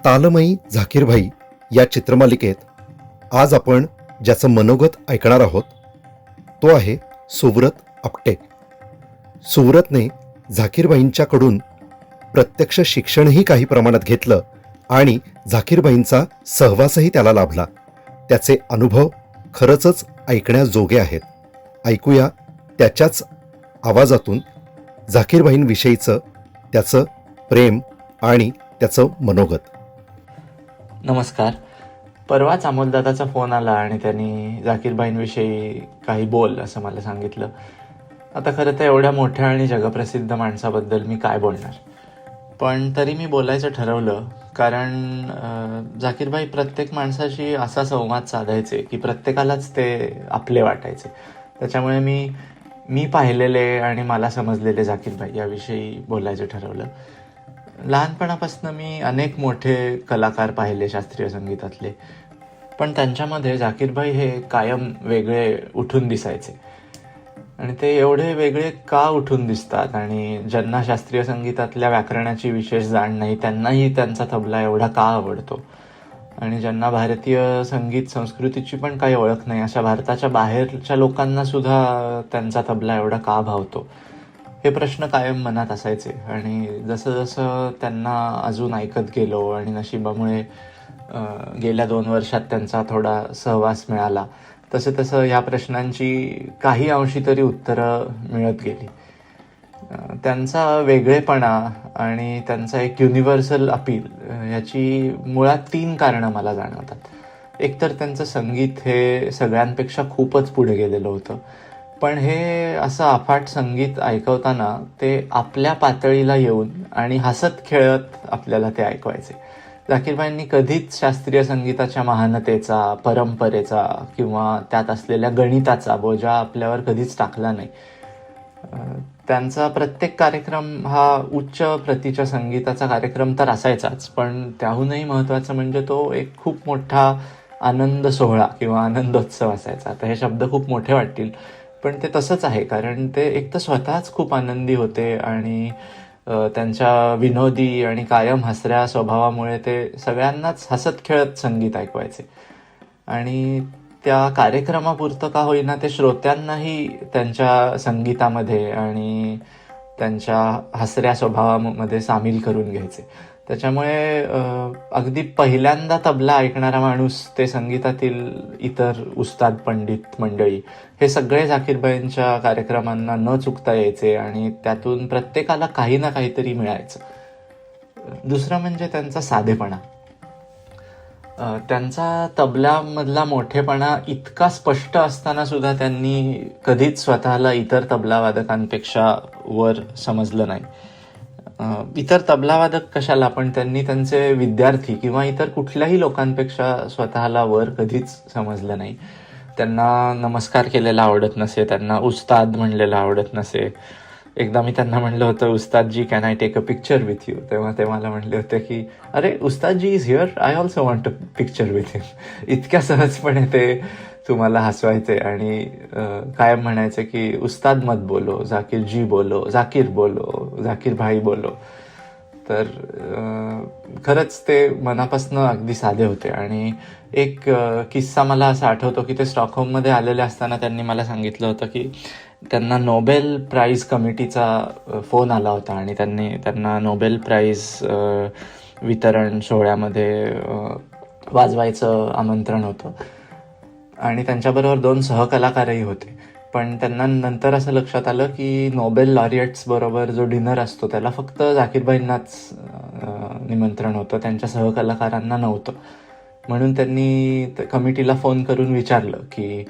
तालमयी झाकीरभाई या चित्रमालिकेत आज आपण ज्याचं मनोगत ऐकणार आहोत तो आहे सुव्रत आपटे. सुव्रतने झाकीरभाईंच्याकडून प्रत्यक्ष शिक्षणही काही प्रमाणात घेतलं आणि झाकीरभाईंचा सहवासही त्याला लाभला. त्याचे अनुभव खरंच ऐकण्याजोगे आहेत. ऐकूया त्याच्याच आवाजातून झाकीरभाईंविषयीचं त्याचं प्रेम आणि त्याचं मनोगत. नमस्कार. परवाच अमोलदादाचा फोन आला आणि त्यांनी झाकीरभाईंविषयी काही बोल असं मला सांगितलं. आता खरं तर एवढ्या मोठ्या आणि जगप्रसिद्ध माणसाबद्दल मी काय बोलणार, पण तरी मी बोलायचं ठरवलं कारण झाकीरभाई प्रत्येक माणसाशी असा संवाद साधायचे की प्रत्येकालाच ते आपले वाटायचे. त्याच्यामुळे मी पाहिलेले आणि मला समजलेले झाकीरभाई याविषयी बोलायचं ठरवलं. लहानपणापासून मी अनेक मोठे कलाकार पाहिले शास्त्रीय संगीतातले, पण त्यांच्यामध्ये झाकीरभाई हे कायम वेगळे उठून दिसायचे. आणि ते एवढे वेगळे का उठून दिसतात आणि ज्यांना शास्त्रीय संगीतातल्या व्याकरणाची विशेष जाण नाही त्यांनाही त्यांचा तबला एवढा का आवडतो, आणि ज्यांना भारतीय संगीत संस्कृतीची पण काही ओळख नाही अशा भारताच्या बाहेरच्या लोकांना सुद्धा त्यांचा तबला एवढा का भावतो, हे प्रश्न कायम मनात असायचे. आणि जसं जसं त्यांना अजून ऐकत गेलो आणि नशिबामुळे गेल्या 2 वर्षात त्यांचा थोडा सहवास मिळाला, तसं तसं ह्या प्रश्नांची काही अंशी तरी उत्तरं मिळत गेली. त्यांचा वेगळेपणा आणि त्यांचा एक युनिव्हर्सल अपील ह्याची मुळात 3 कारणं मला जाणवतात. एकतर त्यांचं संगीत हे सगळ्यांपेक्षा खूपच पुढे गेलेलं होतं, पण हे असं अफाट संगीत ऐकवताना ते आपल्या पातळीला येऊन आणि हसत खेळत आपल्याला ते ऐकवायचे. झाकीरभाईंनी कधीच शास्त्रीय संगीताच्या महानतेचा, परंपरेचा किंवा त्यात असलेल्या गणिताचा बोजा आपल्यावर कधीच टाकला नाही. त्यांचा प्रत्येक कार्यक्रम हा उच्च प्रतीच्या संगीताचा कार्यक्रम तर असायचाच, पण त्याहूनही महत्त्वाचं म्हणजे तो एक खूप मोठा आनंद सोहळा किंवा आनंदोत्सव असायचा. आता हे शब्द खूप मोठे वाटतील, पण ते तसंच आहे, कारण ते एक तर स्वतःच खूप आनंदी होते आणि त्यांच्या विनोदी आणि कायम हसऱ्या स्वभावामुळे ते सगळ्यांनाच हसत खेळत संगीत ऐकवायचे. आणि त्या कार्यक्रमापुरतं का होईना ते श्रोत्यांनाही त्यांच्या संगीतामध्ये आणि त्यांच्या हसऱ्या स्वभावामध्ये सामील करून घ्यायचे. त्याच्यामुळे अगदी पहिल्यांदा तबला ऐकणारा माणूस, ते संगीतातील इतर उस्ताद पंडित मंडळी, हे सगळे झाकीरभाईंच्या कार्यक्रमांना न चुकता यायचे आणि त्यातून प्रत्येकाला काही ना काहीतरी मिळायचं. दुसरं म्हणजे त्यांचा साधेपणा. त्यांचा तबल्यामधला मोठेपणा इतका स्पष्ट असताना सुद्धा त्यांनी कधीच स्वतःला इतर तबलावादकांपेक्षा वर समजलं नाही. इतर तबलावादक कशाला, पण त्यांनी त्यांचे विद्यार्थी किंवा इतर कुठल्याही लोकांपेक्षा स्वतःला वर कधीच समजलं नाही. त्यांना नमस्कार केलेला आवडत नसे, त्यांना उस्ताद म्हणलेलं आवडत नसे. एकदा मी त्यांना म्हणलं होतं, Ustadji can I take a picture with you, तेव्हा ते मला म्हणले होते की अरे Ustadji is here, I also want a picture with him. इतक्या सहजपणे ते तुम्हाला हसवायचे आणि कायम म्हणायचे की उस्ताद मत बोलो, झाकीरजी बोलो, झाकीर बोलो, झाकीर भाई बोलो. तर खरंच ते मनापासून अगदी साधे होते. आणि एक किस्सा मला असा आठवतो की ते स्टॉकहोममध्ये आलेले असताना त्यांनी मला सांगितलं होतं की त्यांना नोबेल प्राईज कमिटीचा फोन आला होता आणि त्यांना नोबेल प्राईज वितरण सोहळ्यामध्ये वाजवायचं आमंत्रण होतं आणि त्यांच्याबरोबर 2 सहकलाकारही होते. पण त्यांना नंतर असं लक्षात आलं की नोबेल लॉरिएट्स बरोबर जो डिनर असतो त्याला फक्त झाकीरभाईंनाच निमंत्रण होतं, त्यांच्या सहकलाकारांना नव्हतं. म्हणून त्यांनी कमिटीला फोन करून विचारलं की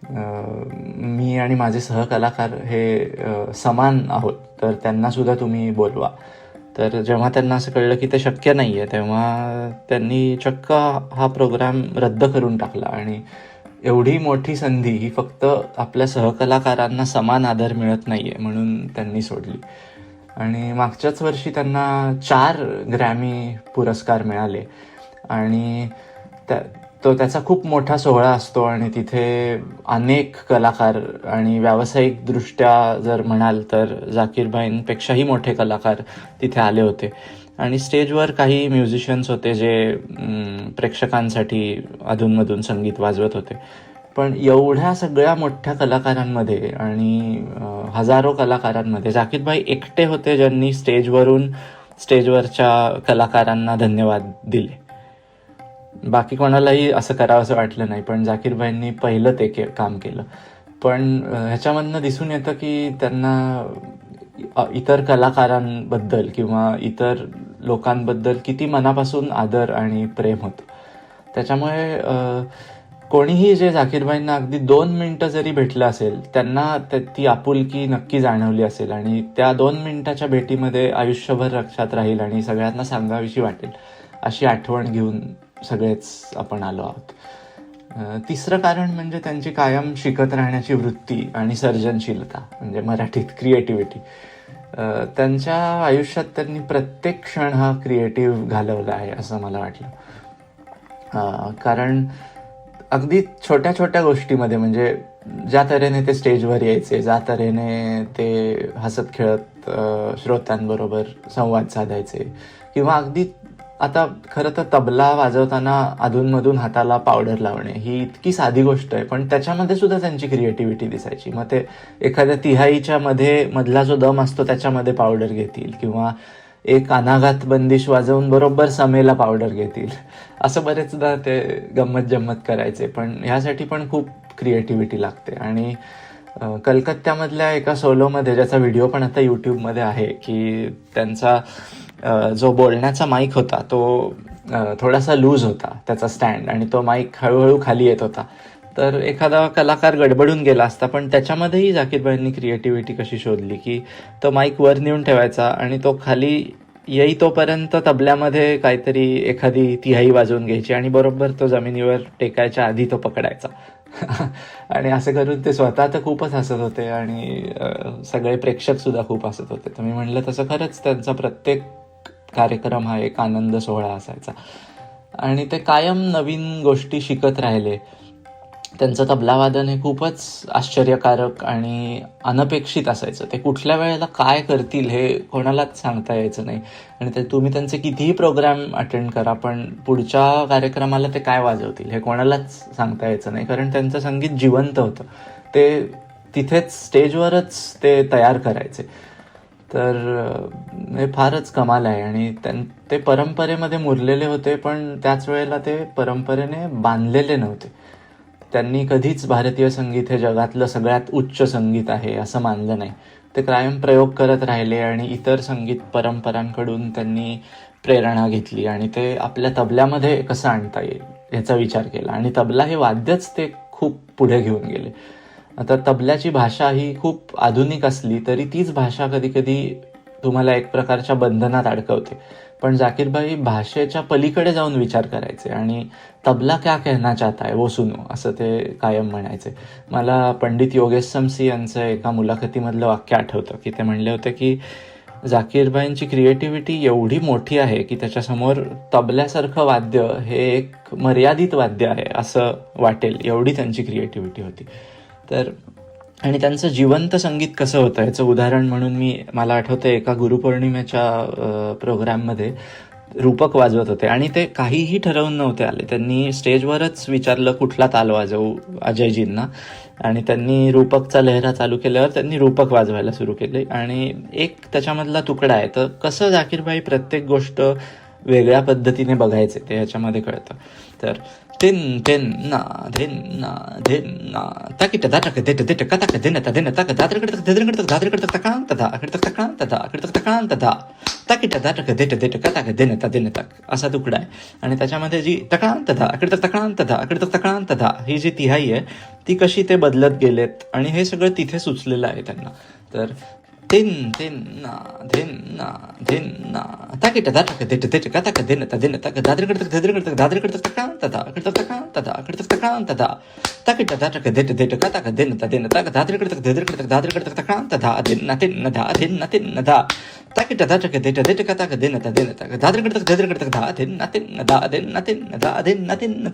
मी आणि माझे सहकलाकार हे समान आहोत, तर त्यांनासुद्धा तुम्ही बोलवा. तर जेव्हा त्यांना असं कळलं की ते शक्य नाही आहे, तेव्हा त्यांनी चक्क हा प्रोग्राम रद्द करून टाकला. आणि एवढी मोठी संधी ही फक्त आपल्या सहकलाकारांना समान आदर मिळत नाही आहे म्हणून त्यांनी सोडली. आणि मागच्याच वर्षी त्यांना 4 ग्रॅमी पुरस्कार मिळाले आणि त्याचा खूप मोठा सोहळा असतो आणि तिथे अनेक कलाकार आणि व्यावसायिकदृष्ट्या जर म्हणाल तर झाकीरभाईंपेक्षाही मोठे कलाकार तिथे आले होते. आणि स्टेजवर काही म्युझिशियन्स होते जे प्रेक्षकांसाठी अधूनमधून संगीत वाजवत होते. पण एवढ्या सगळ्या मोठ्या कलाकारांमध्ये आणि हजारो कलाकारांमध्ये झाकीर भाई एकटे होते ज्यांनी स्टेजवरच्या कलाकारांना धन्यवाद दिले. बाकी कोणालाही असं करावंसं वाटलं नाही, पण झाकीर भाईंनी पहिलं ते काम केलं. पण ह्याच्यामधनं दिसून येतं की त्यांना इतर कलाकारांबद्दल किंवा इतर लोकांबद्दल किती मनापासून आदर आणि प्रेम होतं. त्याच्यामुळे कोणीही जे झाकीर भाईंना अगदी 2 मिनटं जरी भेटलं असेल त्यांना ती आपुलकी नक्की जाणवली असेल आणि त्या 2 मिनिटाच्या भेटीमध्ये आयुष्यभर लक्षात राहील आणि सगळ्यांना सांगावीशी वाटेल अशी आठवण घेऊन सगळेच आपण आलो आहोत. तिसरं कारण म्हणजे त्यांची कायम शिकत राहण्याची वृत्ती आणि सर्जनशीलता, म्हणजे मराठीत क्रिएटिव्हिटी. त्यांच्या आयुष्यात त्यांनी प्रत्येक क्षण हा क्रिएटिव्ह घालवला आहे असं मला वाटलं. कारण अगदी छोट्या छोट्या गोष्टीमध्ये, म्हणजे ज्या तऱ्हेने ते स्टेजवर यायचे, ज्या तऱ्हेने ते हसत खेळत श्रोत्यांबरोबर संवाद साधायचे, किंवा अगदी आता खरं तर तबला वाजवताना अधूनमधून हाताला पावडर लावणे ही इतकी साधी गोष्ट आहे, पण त्याच्यामध्ये सुद्धा त्यांची क्रिएटिव्हिटी दिसायची. मग ते एखाद्या तिहाईच्या मधला जो दम असतो त्याच्यामध्ये पावडर घेतील, किंवा एक अनाघात बंदिश वाजवून बरोबर समेला पावडर घेतील, असं बरेचदा ते गंमत करायचे. पण ह्यासाठी पण खूप क्रिएटिव्हिटी लागते. आणि कलकत्त्यामधल्या एका सोलोमध्ये, ज्याचा व्हिडिओ पण आता यूट्यूबमध्ये आहे, की त्यांचा जो बोलण्याचा माईक होता तो थोडासा लूज होता त्याचा स्टँड, आणि तो माईक हळूहळू खाली येत होता. तर एखादा कलाकार गडबडून गेला असता, पण त्याच्यामध्येही झाकीर भाईंनी क्रिएटिव्हिटी कशी शोधली की तो माईक वर नेऊन ठेवायचा आणि तो खाली येई तोपर्यंत तबल्यामध्ये काहीतरी एखादी तिहाई वाजवून घ्यायची आणि बरोबर तो जमिनीवर टेकायच्या आधी तो पकडायचा. आणि असं करून ते स्वतः तर खूपच हसत होते आणि सगळे प्रेक्षक सुद्धा खूप हसत होते. तर मी म्हणलं तसं खरंच त्यांचा प्रत्येक कार्यक्रम हा एक आनंद सोहळा असायचा. आणि ते कायम नवीन गोष्टी शिकत राहिले. त्यांचं तबलावादन हे खूपच आश्चर्यकारक आणि अनपेक्षित असायचं. ते कुठल्या वेळेला काय करतील हे कोणालाच सांगता यायचं नाही. आणि ते तुम्ही त्यांचे कितीही प्रोग्राम अटेंड करा, पण पुढच्या कार्यक्रमाला ते काय वाजवतील हे कोणालाच सांगता यायचं नाही, कारण त्यांचं संगीत जिवंत होतं. ते तिथेच स्टेजवरच ते तयार करायचे. तर हे फारच कमाल आहे. आणि ते परंपरेमध्ये मुरलेले होते, पण त्याच वेळेला ते परंपरेने बांधलेले नव्हते. त्यांनी कधीच भारतीय संगीत हे जगातलं सगळ्यात उच्च संगीत आहे असं मानलं नाही. ते कायम प्रयोग करत राहिले आणि इतर संगीत परंपरांकडून त्यांनी प्रेरणा घेतली आणि ते आपल्या तबल्यामध्ये कसं आणता येईल याचा विचार केला. आणि तबला हे वाद्यच ते खूप पुढे घेऊन गेले. आता तबल्याची भाषा ही खूप आधुनिक असली तरी तीच भाषा कधी कधी तुम्हाला एक प्रकारच्या बंधनात अडकवते. पण झाकीर भाई भाषेच्या पलीकडे जाऊन विचार करायचे आणि तबला क्या कहना चाहता है वो सुनो असं ते कायम म्हणायचे. मला पंडित योगेश समसी यांचं एका मुलाखतीमधलं वाक्य आठवतं की ते म्हणले होते की झाकीर भाईंची क्रिएटिव्हिटी एवढी मोठी आहे की त्याच्यासमोर तबल्यासारखं वाद्य हे एक मर्यादित वाद्य आहे असं वाटेल, एवढी त्यांची क्रिएटिव्हिटी होती. तर आणि त्यांचं जिवंत संगीत कसं होतं याचं उदाहरण म्हणून मला आठवतं एका गुरुपौर्णिमेच्या प्रोग्राममध्ये रूपक वाजवत होते आणि ते काहीही ठरवून नव्हते आले. त्यांनी स्टेजवरच विचारलं कुठला ताल वाजवू अजयजींना, आणि त्यांनी रूपकचा लहरा चालू केल्यावर त्यांनी रूपक वाजवायला सुरू केले. आणि एक त्याच्यामधला तुकडा आहे. तर कसं झाकीर भाई प्रत्येक गोष्ट वेगळ्या पद्धतीने बघायचे ते ह्याच्यामध्ये कळतं. तर तिन तिन ना धिन ना धिन ना ताकिट दाटक देट देट कताक दिन ता दिन तक दादर कडक ददर कडक दादर कडक तकान तदा कडक तकान तदा कडक तकान तदा ताकिट दाटक देट देट कताक दिन ता दिन तक असा तुकडा आहे. आणि त्याच्यामध्ये जी तकान तदा कडक तकान तदा कडक तकान तदा ही जी तिहाई आहे ती कशी ते बदलत गेलेत आणि हे सगळं तिथे सुचलेलं आहे त्यांना. तर तिन तिन ना धिन ना ताकिट दाटक देट देट कताक दिन ता दिन तक दादर कडक ददर कडक दादर कडक तकान तदा कडक तकान तदा कडक तकान तदा ताकिट दाटक देट देट कताक दिन ता दिन तक दादर कडक ददर कडक दादर कडक तकान तदा दिन ना तिन दा ताकिट दाटक देट देट कताक दिन ता दिन तक दादर कडक ददर कडक दा दिन ना तिन.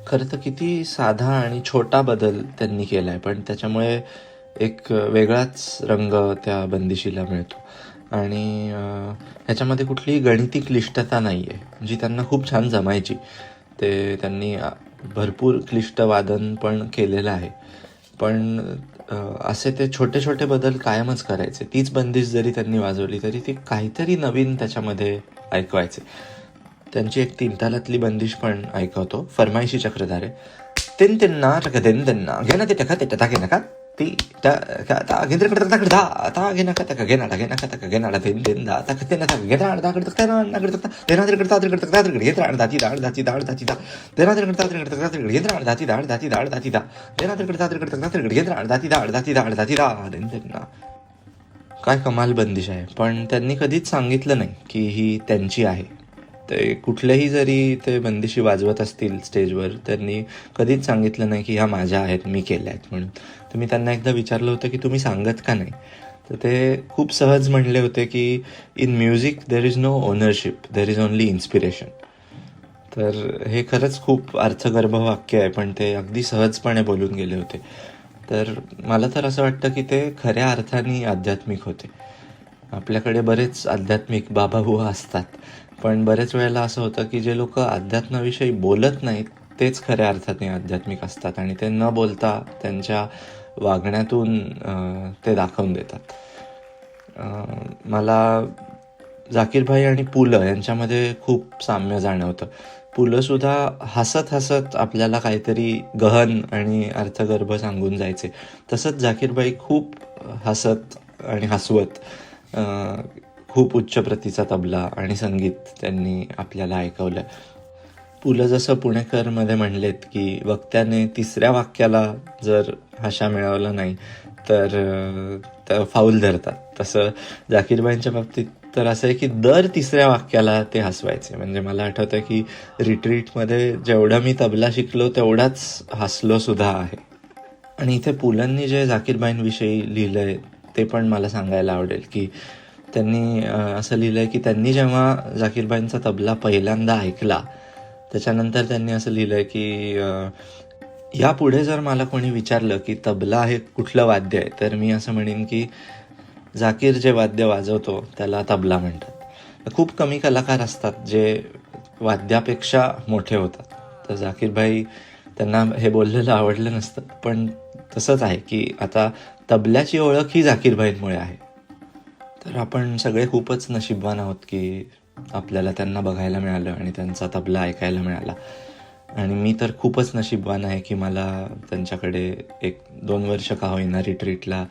खरं तर किती साधा आणि छोटा बदल त्यांनी केलाय, पण त्याच्यामुळे एक वेगळाच रंग त्या बंदिशीला मिळतो. आणि ह्याच्यामध्ये कुठलीही गणिती क्लिष्टता नाही आहे जी त्यांना खूप छान जमायची. ते त्यांनी भरपूर क्लिष्ट वादन पण केलेलं आहे. पण असे ते छोटे छोटे बदल कायमच करायचे. तीच बंदिश जरी त्यांनी वाजवली तरी ती काहीतरी नवीन त्याच्यामध्ये ऐकवायचे. त्यांची एक 3 तालातली बंदिश पण ऐकवतो, फरमाईशी चक्रधारे. तिन तिन्ना टक तिन तिन्ना घेना ते टका ते टका घेना का ती ता घेंद्र कडक तक धा ता घेना का तक घेना का घेना तिन तिन दा तक तिन तक घेना दा कडक ता ना कडक ता तेना तर कडता तर कडक ता तर घेना दाती दाळ दाती दाळ दाती दा तेना तर कडता तर कडक ता तर घेना दाती दाळ दाती दाळ दाती दा तेना तर कडता तर कडक ता तर घेना दाती दाळ दाती दाळ दाती दा तिन तिन्ना. काय कमाल बंदिश आहे. पण त्यांनी कधीच सांगितलं नाही की ही त्यांची आहे. ते कुठल्याही जरी ते बंदिशी वाजवत असतील स्टेजवर, त्यांनी कधीच सांगितलं नाही की ह्या माझ्या आहेत, मी केल्या आहेत म्हणून. तर मी त्यांना एकदा विचारलं होतं की तुम्ही सांगत का नाही. तर ते खूप सहज म्हणले होते की in music there is no ownership, there is only inspiration. तर हे खरंच खूप अर्थगर्भ वाक्य आहे, पण ते अगदी सहजपणे बोलून गेले होते. तर मला तर असं वाटतं की ते खऱ्या अर्थाने आध्यात्मिक होते. आपल्याकडे बरेच आध्यात्मिक बाबाबुवा असतात, पण बरेच वेळेला असं होतं की जे लोक अध्यात्माविषयी बोलत नाहीत तेच खऱ्या अर्थाने आध्यात्मिक असतात आणि ते न बोलता त्यांच्या वागण्यातून ते दाखवून देतात. मला झाकीर भाई आणि पु ल यांच्यामध्ये खूप साम्य जाणवतं. पु ल सुद्धा हसत हसत आपल्याला काहीतरी गहन आणि अर्थगर्भ सांगून जायचे. तसंच झाकीर भाई खूप हसत आणि हसवत खूप उच्च प्रतीचा तबला आणि संगीत त्यांनी आपल्याला ऐकवलं. पु ल जसं पुणेकरमध्ये म्हणलेत की वक्त्याने 3ऱ्या वाक्याला जर हाशा मिळवला नाही तर फाऊल धरतात. तसं झाकीरबाईंच्या बाबतीत तर असं आहे की दर 3ऱ्या वाक्याला ते हसवायचे. म्हणजे मला आठवतं की रिट्रीटमध्ये जेवढा मी तबला शिकलो तेवढाच हसलो सुद्धा आहे. आणि इथे पुलंनी जे झाकीरबाईंविषयी लिहिलं आहे ते पण मला सांगायला आवडेल की त्यांनी असं लिहिलं आहे की त्यांनी जेव्हा झाकीरबाईंचा तबला पहिल्यांदा ऐकला त्याच्यानंतर त्यांनी असं लिहिलं आहे की यापुढे जर मला कोणी विचारलं की तबला हे कुठलं वाद्य आहे तर मी असं म्हणेन की झाकीर जे वाद्य वाजवतो त्याला तबला म्हणतात. खूप कमी कलाकार असतात जे वाद्यापेक्षा मोठे होतात. तर झाकीरबाई त्यांना हे बोललेलं आवडलं नसतं, पण तसंच आहे की आता तबल्याची ओळख ही झाकीरबाईंमुळे आहे. तर आपण सगळे खूपच नशीबवान आहोत की आपल्याला त्यांना बघायला मिळालं आणि त्यांचा तबला ऐकायला मिळाला. आणि मी तर खूपच नशीबवान आहे की मला त्यांच्याकडे 1-2 वर्ष का होईना रिट्रीटला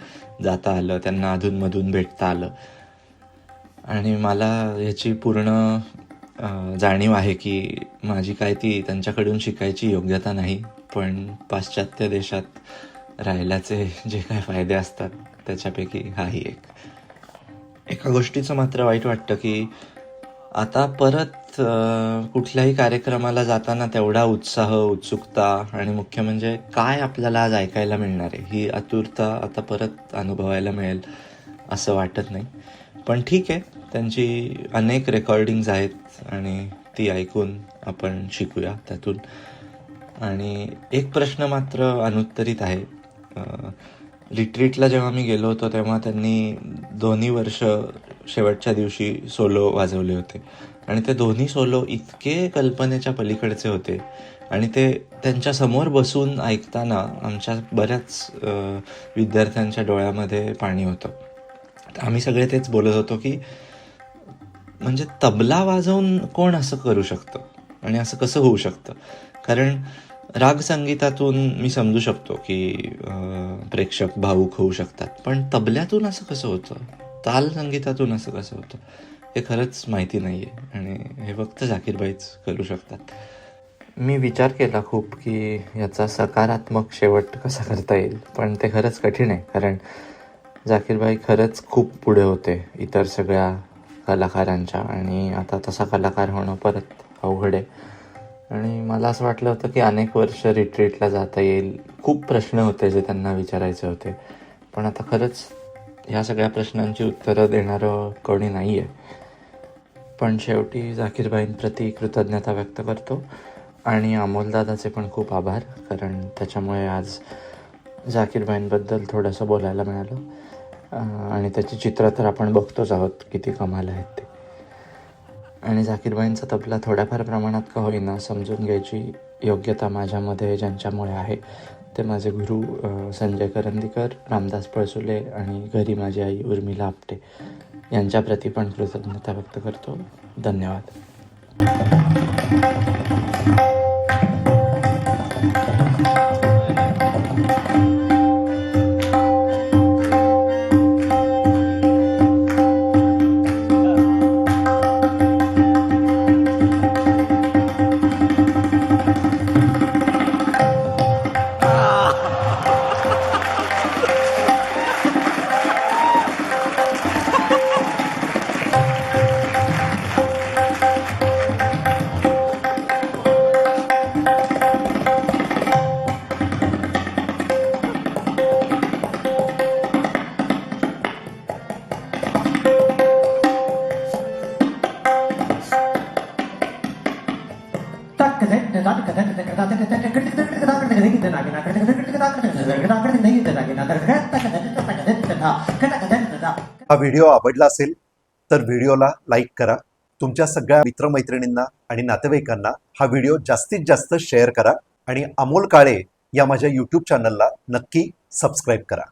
जाता आलं, त्यांना अधूनमधून भेटता आलं. आणि मला ह्याची पूर्ण जाणीव आहे की माझी काय ती त्यांच्याकडून शिकायची योग्यता नाही, पण पाश्चात्य देशात राहिल्याचे जे काय फायदे असतात त्याच्यापैकी हाही एक. एका गोष्टीचं मात्र वाईट वाटतं की आता परत कुठल्याही कार्यक्रमाला जाताना तेवढा उत्साह, उत्सुकता आणि मुख्य म्हणजे काय आपल्याला आज ऐकायला मिळणार आहे ही आतुरता आता परत अनुभवायला मिळेल असं वाटत नाही. पण ठीक आहे, त्यांची अनेक रेकॉर्डिंग्ज आहेत आणि ती ऐकून आपण शिकूया त्यातून. आणि एक प्रश्न मात्र अनुत्तरित आहे. रिट्रीटला जेव्हा मी गेलो होतो तेव्हा त्यांनी 2 वर्ष शेवटच्या दिवशी सोलो वाजवले होते आणि ते दोन्ही सोलो इतके कल्पनेच्या पलीकडचे होते आणि ते त्यांच्यासमोर बसून ऐकताना आमच्या बऱ्याच विद्यार्थ्यांच्या डोळ्यामध्ये पाणी होतं. आम्ही सगळे तेच बोलत होतो की म्हणजे तबला वाजवून कोण असं करू शकतं आणि असं कसं होऊ शकतं. कारण राग संगीतातून मी समजू शकतो की प्रेक्षक भावूक होऊ शकतात, पण तबल्यातून असं कसं होतं, ताल संगीतातून असं कसं होतं हे खरंच माहिती नाही आहे आणि हे फक्त झाकीरबाईच करू शकतात. मी विचार केला खूप की याचा सकारात्मक शेवट कसा करता येईल, पण ते खरंच कठीण आहे. कारण झाकीरबाई खरंच खूप पुढे होते इतर सगळ्या कलाकारांच्या आणि आता तसा कलाकार होणं परत अवघड आहे. आणि मला असं वाटलं होतं की अनेक वर्ष रिट्रीटला जाता येईल. खूप प्रश्न होते जे त्यांना विचारायचे होते, पण आता खरंच ह्या सगळ्या प्रश्नांची उत्तरं देणारं कोणी नाही आहे. पण शेवटी झाकीरबाईंप्रती कृतज्ञता व्यक्त करतो आणि अमोलदादाचे पण खूप आभार, कारण त्याच्यामुळे आज झाकीरबाईंबद्दल थोडंसं बोलायला मिळालं. आणि त्याची चित्र तर आपण बघतोच आहोत किती कमाल आहेत ते. आणि झाकीरबाईंचा तबला थोड्याफार प्रमाणात का होईना समजून घ्यायची योग्यता माझ्यामध्ये ज्यांच्यामुळे आहे ते माझे गुरु संजय करंदीकर, रामदास पळसुले आणि घरी माझी आई उर्मिला आपटे यांच्याप्रती पण कृतज्ञता व्यक्त करतो. धन्यवाद. हा व्हिडिओ आवडला असेल तर व्हिडिओला लाईक करा. तुमच्या सगळ्या मित्रमैत्रिणींना आणि नातेवाईकांना हा व्हिडिओ जास्तीत जास्त शेअर करा आणि अमोल काळे या माझ्या यूट्यूब चॅनलला नक्की सबस्क्राईब करा.